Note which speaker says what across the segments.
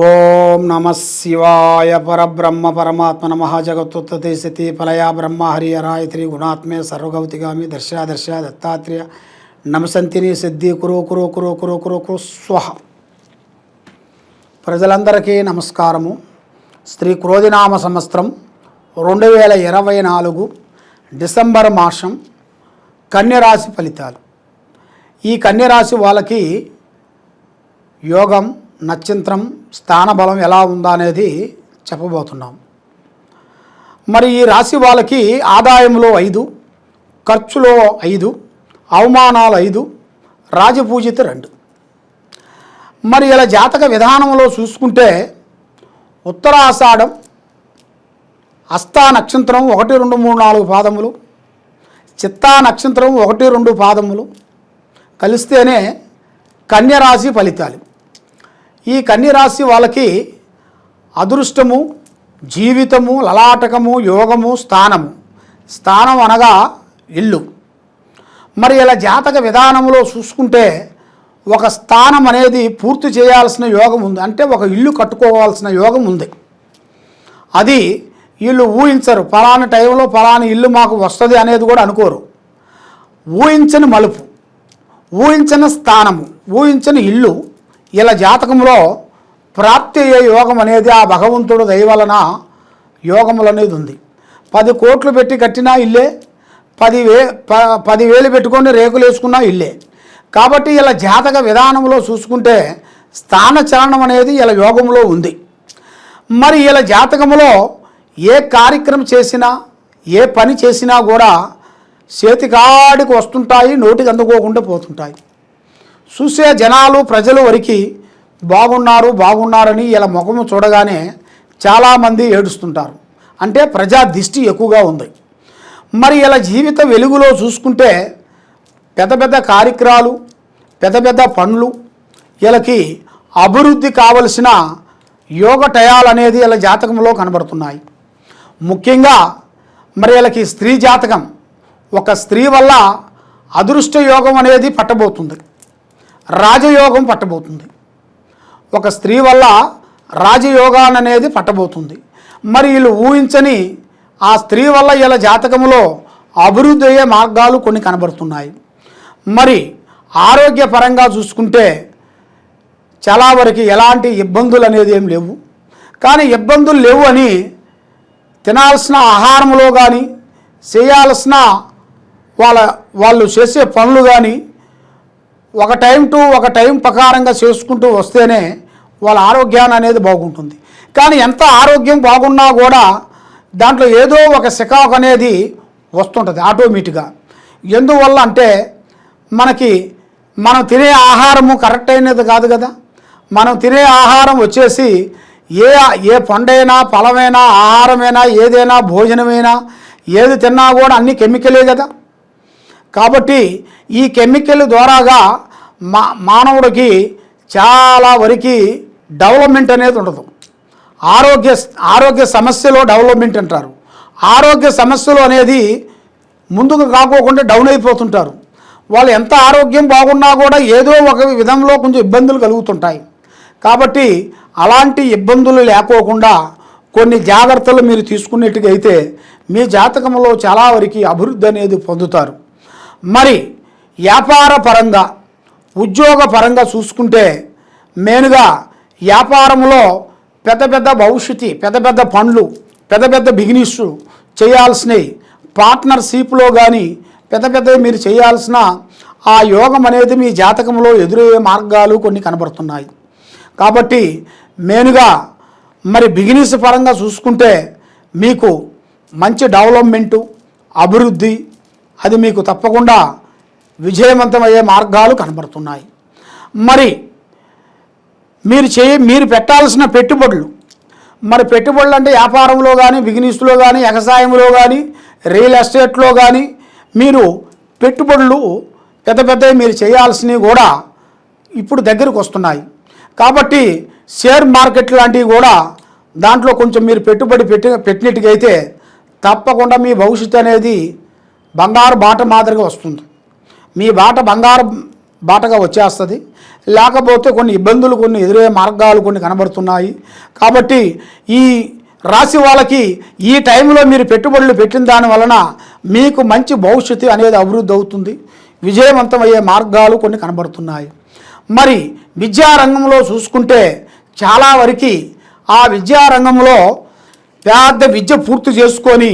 Speaker 1: ఓం నమ శివాయ పరబ్రహ్మ పరమాత్మ నమ జగత్తుత్పత్తి స్థితి ఫలయా బ్రహ్మ హరిహరాయత్రి గుణాత్మే సర్వగౌతిగామి దర్శ దత్తాత్రేయ నమసంతిని సిద్ధి కురు కురు కురు కురు కురు కురు స్వహ. ప్రజలందరికీ నమస్కారము. శ్రీ క్రోధినామ సంవత్సరం 2024 డిసెంబర్ మాసం కన్యరాశి ఫలితాలు. ఈ కన్యరాశి వాళ్ళకి యోగం, నక్షత్రం, స్థానబలం ఎలా ఉందా అనేది చెప్పబోతున్నాం. మరి ఈ రాశి వాళ్ళకి ఆదాయంలో 5, ఖర్చులో 5, అవమానాలు 5, రాజపూజిత 2. మరి ఇలా జాతక విధానంలో చూసుకుంటే ఉత్తరాషాఢం, హస్తా నక్షత్రం 1, 2, 3, 4 పాదములు, చిత్తా నక్షత్రం 1, 2 పాదములు కలిస్తేనే కన్యరాశి ఫలితాలు. ఈ కన్యరాశి వాళ్ళకి అదృష్టము, జీవితము, లలాటకము, యోగము, స్థానము. స్థానం అనగా ఇల్లు. మరి ఇలా జాతక విధానంలో చూసుకుంటే ఒక స్థానం అనేది పూర్తి చేయాల్సిన యోగం ఉంది. అంటే ఒక ఇల్లు కట్టుకోవాల్సిన యోగం ఉంది. అది వీళ్ళు ఊహించరు. ఫలానా టైంలో ఫలానా ఇల్లు మాకు వస్తుంది అనేది కూడా అనుకోరు. ఊహించని మలుపు, ఊహించని స్థానము, ఊహించని ఇల్లు ఇలా జాతకంలో ప్రాప్తి అయ్యే యోగం అనేది ఆ భగవంతుడు దయ వలన యోగములు అనేది ఉంది. 10 కోట్లు పెట్టి కట్టినా ఇల్లే, 10,000 పెట్టుకొని రేకులు వేసుకున్నా ఇల్లే. కాబట్టి ఇలా జాతక విధానంలో చూసుకుంటే స్థాన చలనం అనేది ఇలా యోగంలో ఉంది. మరి ఇలా జాతకంలో ఏ కార్యక్రమం చేసినా, ఏ పని చేసినా కూడా చేతికాడికి వస్తుంటాయి, నోటికి అందుకోకుండా పోతుంటాయి. చూసే జనాలు, ప్రజలు వరకు బాగున్నారని ఇలా ముఖము చూడగానే చాలామంది ఏడుస్తుంటారు. అంటే ప్రజా దృష్టి ఎక్కువగా ఉంది. మరి ఇలా జీవిత వెలుగులో చూసుకుంటే పెద్ద పెద్ద కార్యక్రమాలు, పెద్ద పెద్ద పనులు, వీళ్ళకి అభివృద్ధి కావలసిన యోగ టయాలు అనేది ఇలా జాతకంలో కనబడుతున్నాయి. ముఖ్యంగా మరి వీళ్ళకి స్త్రీ జాతకం, ఒక స్త్రీ వల్ల అదృష్ట యోగం అనేది పట్టబోతుంది, రాజయోగం పట్టబోతుంది. ఒక స్త్రీ వల్ల రాజయోగాన్ని అనేది పట్టబోతుంది. మరి వీళ్ళు ఊహించని ఆ స్త్రీ వల్ల ఇలా జాతకంలో అభివృద్ధి అయ్యే మార్గాలు కొన్ని కనబడుతున్నాయి. మరి ఆరోగ్యపరంగా చూసుకుంటే చాలా వరకు ఎలాంటి ఇబ్బందులు అనేది ఏం లేవు. కానీ ఇబ్బందులు లేవు అని తినాల్సిన ఆహారంలో కానీ, చేయాల్సిన వాళ్ళు చేసే పనులు కానీ ఒక టైం ప్రకారంగా చేసుకుంటూ వస్తేనే వాళ్ళ ఆరోగ్యాన్ని అనేది బాగుంటుంది. కానీ ఎంత ఆరోగ్యం బాగున్నా కూడా దాంట్లో ఏదో ఒక సికాకు అనేది వస్తుంటుంది ఆటోమేటిక్గా. ఎందువల్ల అంటే మనం తినే ఆహారము కరెక్ట్ అయినది కాదు కదా. మనం తినే ఆహారం వచ్చేసి ఏ పండైనా, ఫలమైనా, ఆహారమైనా, ఏదైనా భోజనమైనా, ఏది తిన్నా కూడా అన్ని కెమికలే కదా. కాబట్టి ఈ కెమికల్ ద్వారాగా మానవుడికి చాలా వరకు డెవలప్మెంట్ అనేది ఉండదు. ఆరోగ్య సమస్యలో డెవలప్మెంట్ అంటారు. ఆరోగ్య సమస్యలు అనేది ముందుకు కాకోకుండా డౌన్ అయిపోతుంటారు. వాళ్ళు ఎంత ఆరోగ్యం బాగున్నా కూడా ఏదో ఒక విధంలో కొంచెం ఇబ్బందులు కలుగుతుంటాయి. కాబట్టి అలాంటి ఇబ్బందులు లేకోకుండా కొన్ని జాగ్రత్తలు మీరు తీసుకున్నట్టుగైతే మీ జాతకంలో చాలా వరకు అభివృద్ధి అనేది పొందుతారు. మరి వ్యాపార పరంగా, ఉద్యోగ పరంగా చూసుకుంటే మెయిన్గా వ్యాపారంలో పెద్ద పెద్ద భవిష్యత్తు, పెద్ద పెద్ద పనులు, పెద్ద పెద్ద బిజినెస్ చేయాల్సినవి, పార్ట్నర్షిప్లో కానీ పెద్దవి మీరు చేయాల్సిన ఆ యోగం అనేది మీ జాతకంలో ఎదురయ్యే మార్గాలు కొన్ని కనబడుతున్నాయి. కాబట్టి మెయిన్గా మరి బిజినెస్ పరంగా చూసుకుంటే మీకు మంచి డెవలప్మెంటు, అభివృద్ధి అది మీకు తప్పకుండా విజయవంతమయ్యే మార్గాలు కనబడుతున్నాయి. మరి మీరు పెట్టాల్సిన పెట్టుబడులు, మరి పెట్టుబడులు అంటే వ్యాపారంలో కానీ, బిజినెస్లో కానీ, వ్యవసాయంలో కానీ, రియల్ ఎస్టేట్లో కానీ మీరు పెట్టుబడులు పెద్దవి మీరు చేయాల్సినవి కూడా ఇప్పుడు దగ్గరకు వస్తున్నాయి. కాబట్టి షేర్ మార్కెట్ లాంటివి కూడా దాంట్లో కొంచెం మీరు పెట్టుబడి పెట్టినట్టుగైతే తప్పకుండా మీ భవిష్యత్తు అనేది బంగారు బాట మాదిరిగా వస్తుంది. మీ బాట బంగారు బాటగా వచ్చేస్తుంది. లేకపోతే కొన్ని ఇబ్బందులు, కొన్ని ఎదురయ్యే మార్గాలు కొన్ని కనబడుతున్నాయి. కాబట్టి ఈ రాశి వాళ్ళకి ఈ టైంలో మీరు పెట్టుబడులు పెట్టిన దాని వలన మీకు మంచి భవిష్యత్తు అనేది అభివృద్ధి అవుతుంది. విజయవంతమయ్యే మార్గాలు కొన్ని కనబడుతున్నాయి. మరి విద్యారంగంలో చూసుకుంటే చాలా వరకు ఆ విద్యారంగంలో పెద్ద విద్య పూర్తి చేసుకొని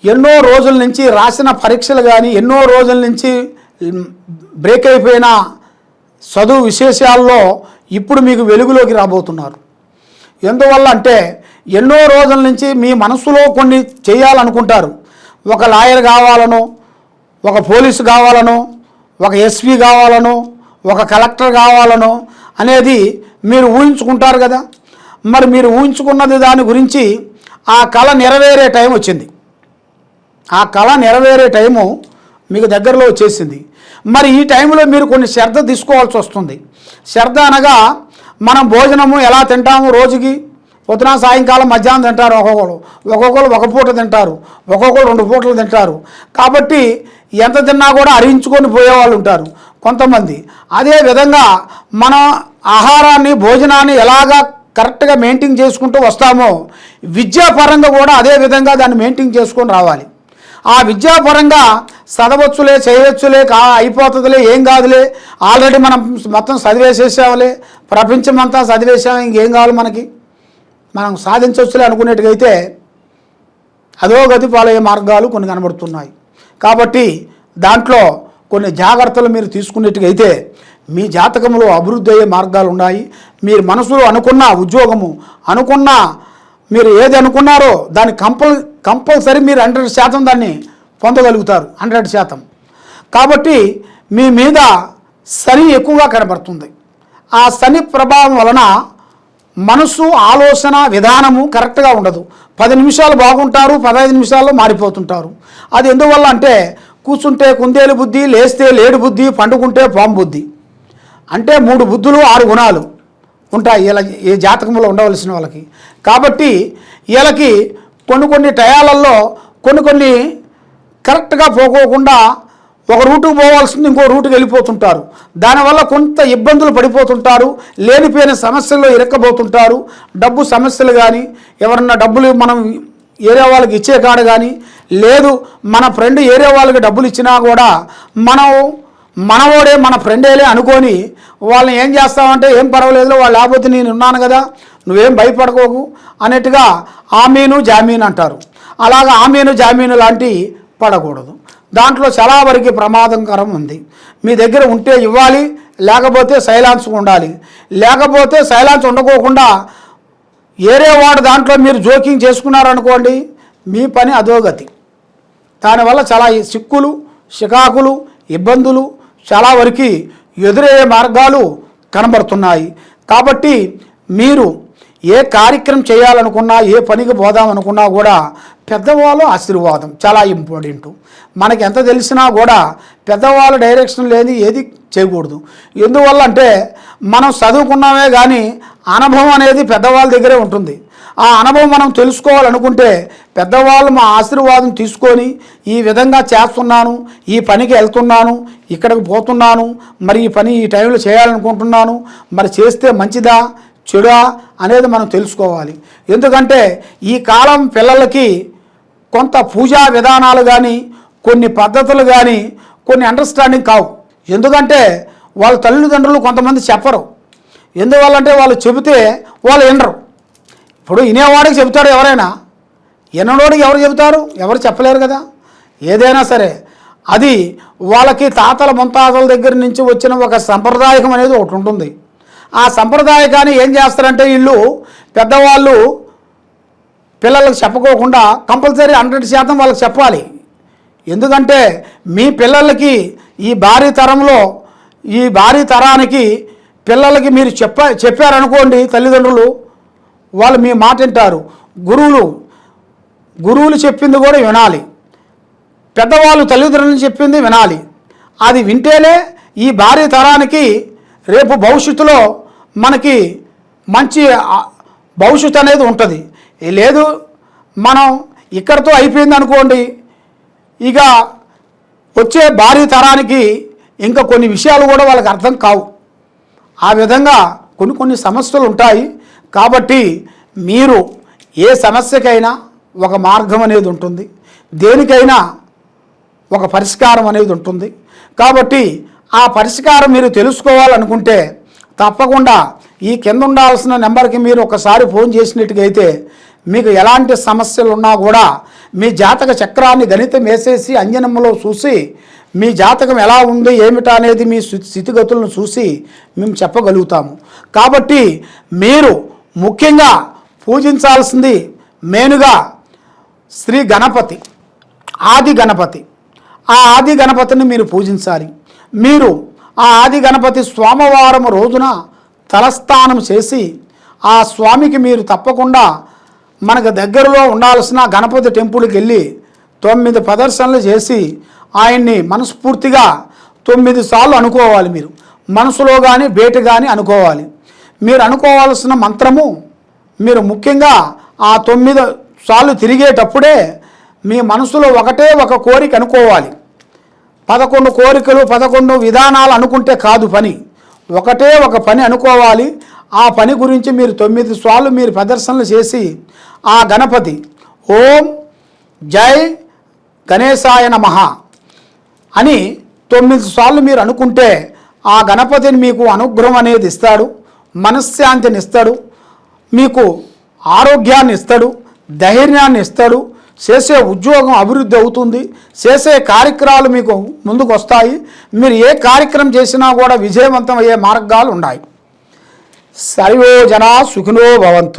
Speaker 1: ఎన్నో రోజుల నుంచి రాసిన పరీక్షలు కానీ ఎన్నో రోజుల నుంచి బ్రేక్ అయిపోయిన చదువు విశేషాల్లో ఇప్పుడు మీకు వెలుగులోకి రాబోతున్నారు. ఎందువల్ల అంటే ఎన్నో రోజుల నుంచి మీ మనసులో కొన్ని చేయాలనుకుంటారు. ఒక లాయర్ కావాలనో, ఒక పోలీసు కావాలనో, ఒక ఎస్పీ కావాలనో, ఒక కలెక్టర్ కావాలనో అనేది మీరు ఊహించుకుంటారు కదా. మరి మీరు ఊహించుకున్నది దాని గురించి ఆ కళ నెరవేరే టైం వచ్చింది. ఆ కళ నెరవేరే టైము మీకు దగ్గరలో వచ్చేసింది. మరి ఈ టైంలో మీరు కొన్ని శ్రద్ధ తీసుకోవాల్సి వస్తుంది. శ్రద్ధ అనగా మనం భోజనము ఎలా తింటాము, రోజుకి పొద్దున సాయంకాలం మధ్యాహ్నం తింటారు. ఒక్కొక్కరు ఒక పూట తింటారు, ఒక్కొక్కరు 2 పూటలు తింటారు. కాబట్టి ఎంత తిన్నా కూడా అరించుకొని పోయేవాళ్ళు ఉంటారు కొంతమంది. అదేవిధంగా మన ఆహారాన్ని, భోజనాన్ని ఎలాగా కరెక్ట్గా మెయింటైన్ చేసుకుంటూ వస్తామో విద్యాపరంగా కూడా అదే విధంగా దాన్ని మెయింటైన్ చేసుకొని రావాలి. ఆ విద్యాపరంగా చదవచ్చులే, చేయవచ్చులే, అయిపోతుందిలే, ఏం కాదులే, ఆల్రెడీ మనం మొత్తం చదివేసేసాములే, ప్రపంచమంతా చదివేసాము, ఇంకేం కావాలి మనకి, మనం సాధించవచ్చులే అనుకునేట్టుగైతే అధోగతి పాలయ్యే మార్గాలు కొన్ని కనబడుతున్నాయి. కాబట్టి దాంట్లో కొన్ని జాగ్రత్తలు మీరు తీసుకునేట్టుగైతే మీ జాతకంలో అభివృద్ధి అయ్యే మార్గాలు ఉన్నాయి. మీరు మనసులో అనుకున్న ఉద్యోగము, అనుకున్న మీరు ఏది అనుకున్నారో దాన్ని కంపల్సరీ మీరు 100% దాన్ని పొందగలుగుతారు, 100%. కాబట్టి మీ మీద శని ఎక్కువగా కనబడుతుంది. ఆ శని ప్రభావం వలన మనసు, ఆలోచన విధానము కరెక్ట్గా ఉండదు. 10 నిమిషాలు బాగుంటారు, 15 నిమిషాల్లో మారిపోతుంటారు. అది ఎందువల్ల అంటే కూర్చుంటే కుందేలు బుద్ధి, లేస్తే లేడు బుద్ధి, పండుకుంటే పాము బుద్ధి. అంటే 3 బుద్ధులు 6 గుణాలు ఉంటాయి ఇలా ఈ జాతకంలో ఉండవలసిన వాళ్ళకి. కాబట్టి వీళ్ళకి కొన్ని టయాలలో కొన్ని కరెక్ట్గా పోకోకుండా ఒక రూటుకు పోవాల్సింది ఇంకో రూటుకు వెళ్ళిపోతుంటారు. దానివల్ల కొంత ఇబ్బందులు పడిపోతుంటారు, లేనిపోయిన సమస్యల్లో ఇరక్కబోతుంటారు. డబ్బు సమస్యలు కానీ, ఎవరన్నా డబ్బులు మనం ఏరే వాళ్ళకి ఇచ్చే కాడ కానీ, లేదు మన ఫ్రెండ్ ఏరే వాళ్ళకి డబ్బులు ఇచ్చినా కూడా మనవోడే మన ఫ్రెండేలే అనుకొని వాళ్ళని ఏం చేస్తామంటే ఏం పర్వాలేదు, వాళ్ళు లేకపోతే నేను ఉన్నాను కదా, నువ్వేం భయపడకోకు అన్నట్టుగా ఆమీను జామీను అంటారు. అలాగా ఆమీను జామీను లాంటివి పడకూడదు. దాంట్లో చాలా వరకు ప్రమాదకరం ఉంది. మీ దగ్గర ఉంటే ఇవ్వాలి, లేకపోతే సైలెన్స్ ఉండాలి. లేకపోతే సైలెన్స్ ఉండకోకుండా ఏరేవాడు దాంట్లో మీరు జోక్యం చేసుకున్నారనుకోండి, మీ పని అధోగతి. దానివల్ల చాలా చిక్కులు, చికాకులు, ఇబ్బందులు చాలా వరకు ఎదురయ్యే మార్గాలు కనబడుతున్నాయి. కాబట్టి మీరు ఏ కార్యక్రమం చేయాలనుకున్నా, ఏ పనికి పోదామనుకున్నా కూడా పెద్దవాళ్ళ ఆశీర్వాదం చాలా ఇంపార్టెంట్. మనకి ఎంత తెలిసినా కూడా పెద్దవాళ్ళ డైరెక్షన్ లేని ఏది చేయకూడదు. ఎందువల్ల అంటే మనం చదువుకున్నామే కానీ అనుభవం అనేది పెద్దవాళ్ళ దగ్గరే ఉంటుంది. ఆ అనుభవం మనం తెలుసుకోవాలనుకుంటే పెద్దవాళ్ళు మా ఆశీర్వాదం తీసుకొని ఈ విధంగా చేస్తున్నాను, ఈ పనికి వెళ్తున్నాను, ఇక్కడికి పోతున్నాను, మరి ఈ పని ఈ టైంలో చేయాలనుకుంటున్నాను, మరి చేస్తే మంచిదా చెడా అనేది మనం తెలుసుకోవాలి. ఎందుకంటే ఈ కాలం పిల్లలకి కొంత పూజా విధానాలు కానీ, కొన్ని పద్ధతులు కానీ, కొన్ని అండర్స్టాండింగ్ కావు. ఎందుకంటే వాళ్ళ తల్లిదండ్రులు కొంతమంది చెప్పరు. ఎందువల్లంటే వాళ్ళు చెబితే వాళ్ళు వినరు. ఇప్పుడు వినేవాడికి చెబుతారు ఎవరైనా, విననోడికి ఎవరు చెబుతారు? ఎవరు చెప్పలేరు కదా. ఏదైనా సరే అది వాళ్ళకి తాతల ముత్తాతల దగ్గర నుంచి వచ్చిన ఒక సంప్రదాయం అనేది ఒకటి ఉంటుంది. ఆ సంప్రదాయకాన్ని ఏం చేస్తారంటే వీళ్ళు పెద్దవాళ్ళు పిల్లలకు చెప్పుకోకుండా కంపల్సరీ 100% వాళ్ళకి చెప్పాలి. ఎందుకంటే మీ పిల్లలకి ఈ భారీ తరానికి పిల్లలకి మీరు చెప్పారనుకోండి, తల్లిదండ్రులు వాళ్ళు మీ మాట వింటారు. గురువులు చెప్పింది కూడా వినాలి, పెద్దవాళ్ళు తల్లిదండ్రులు చెప్పింది వినాలి. అది వింటేనే ఈ భారీ తరానికి రేపు భవిష్యత్తులో మనకి మంచి భవిష్యత్తు అనేది ఉంటుంది. లేదు మనం ఇక్కడితో అయిపోయింది అనుకోండి, ఇక వచ్చే భారీ తరానికి ఇంకా కొన్ని విషయాలు కూడా వాళ్ళకి అర్థం కావు. ఆ విధంగా కొన్ని సమస్యలు ఉంటాయి. కాబట్టి మీరు ఏ సమస్యకైనా ఒక మార్గం అనేది ఉంటుంది, దేనికైనా ఒక పరిష్కారం అనేది ఉంటుంది. కాబట్టి ఆ పరిష్కారం మీరు తెలుసుకోవాలనుకుంటే తప్పకుండా ఈ కింద ఉండాల్సిన నెంబర్కి మీరు ఒకసారి ఫోన్ చేసినట్టుగైతే మీకు ఎలాంటి సమస్యలు ఉన్నా కూడా మీ జాతక చక్రాన్ని గణితం వేసేసి అంజనమ్మలో చూసి మీ జాతకం ఎలా ఉంది ఏమిటా అనేది మీ స్థితిగతులను చూసి మేము చెప్పగలుగుతాము. కాబట్టి మీరు ముఖ్యంగా పూజించాల్సింది మెయిన్గా శ్రీ గణపతి, ఆది గణపతి. ఆ ఆది గణపతిని మీరు పూజించాలి. మీరు ఆ ఆది గణపతి సోమవారం రోజున తలస్నానం చేసి ఆ స్వామికి మీరు తప్పకుండా మనకు దగ్గరలో ఉండాల్సిన గణపతి టెంపుల్కి వెళ్ళి 9 ప్రదర్శనలు చేసి ఆయన్ని మనస్ఫూర్తిగా 9 సార్లు అనుకోవాలి. మీరు మనసులో కానీ బయట కానీ అనుకోవాలి. మీరు అనుకోవాల్సిన మంత్రము మీరు ముఖ్యంగా ఆ 9 సార్లు తిరిగేటప్పుడే మీ మనసులో ఒకటే ఒక కోరిక అనుకోవాలి. 11 కోరికలు 11 విధానాలు అనుకుంటే కాదు పని, ఒకటే ఒక పని అనుకోవాలి. ఆ పని గురించి మీరు 9 సార్లు మీరు ప్రదర్శనలు చేసి ఆ గణపతి ఓం జై గణేశాయ నమః అని 9 సార్లు మీరు అనుకుంటే ఆ గణపతిని మీకు అనుగ్రహం అనేది ఇస్తాడు, మనశ్శాంతిని ఇస్తాడు, మీకు ఆరోగ్యాన్ని ఇస్తాడు, ధైర్యాన్ని ఇస్తాడు, చేసే ఉద్యోగం అభివృద్ధి అవుతుంది, చేసే కార్యక్రమాలు మీకు ముందుకు వస్తాయి. మీరు ఏ కార్యక్రమం చేసినా కూడా విజయవంతం అయ్యే మార్గాలు ఉన్నాయి. సర్వే జనా సుఖినో భవంతు.